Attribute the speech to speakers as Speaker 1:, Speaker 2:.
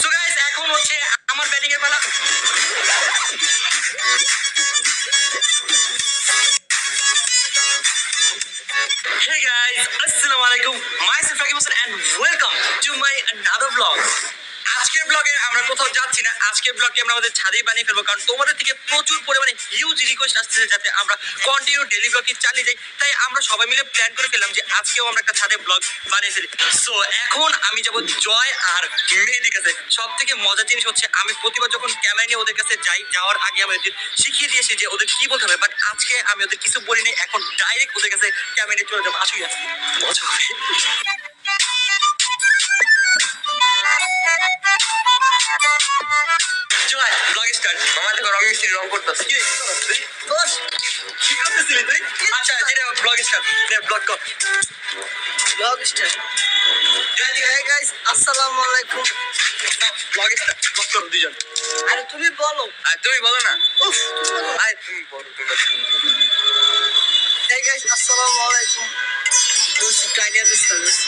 Speaker 1: So guys এখন হচ্ছে আমার ব্যাটিং এর পালা। Hey guys, Assalamu alaikum. Myself Rakib Hossain and welcome to my another vlog. আজকের ব্লগে আমরা কোথাও যাচ্ছি না। আজকের ব্লগে আমরা আমাদের ছাদেই বানিয়ে ফেলবো, কারণ তোমাদের থেকে প্রচুর পরিমাণে হিউজ রিকোয়েস্ট আসছে যাতে আমরা কন্টিনিউ ডেলি ব্লগটি চালিয়ে যাই। তাই আমরা সবাই মিলে প্ল্যান করে ফেললাম যে আজকেও আমরা একটা ছাদে ব্লগ বানিয়ে ফেলি। সো এখন আমি যাবো জয় আর মেহেদির কাছে। সব থেকে মজার জিনিস হচ্ছে আমি প্রতিবার যখন ক্যামেরা নিয়ে ওদের কাছে যাই, যাওয়ার আগে আমি ওদের শিখিয়ে দিয়েছি যে ওদের কি বলতে হবে, বাট আজকে আমি ওদের কিছু বলি নাই। এখন ডাইরেক্ট ওদের কাছে ক্যামেরা নিয়ে চলে যাবো। আসুন, মজা হবে। জয়, ব্লগ স্টার্ট। মামা দেখো রং মিস্ত্রি রং করতেছে। কি বস, কি করতেছিলি তুই? আচ্ছা, যেটা ব্লগ স্টার্ট, ব্লগ কর। Blog start. হে গাইস, আসসালামু আলাইকুম। ব্লগ স্টার্ট, ব্লগ করো দুইজন। আরে তুমি বলো। আর তুমি বলো না। উফ, আরে তুমি বলো। হে গাইস, আসসালামু আলাইকুম। Lucy, try to understand this.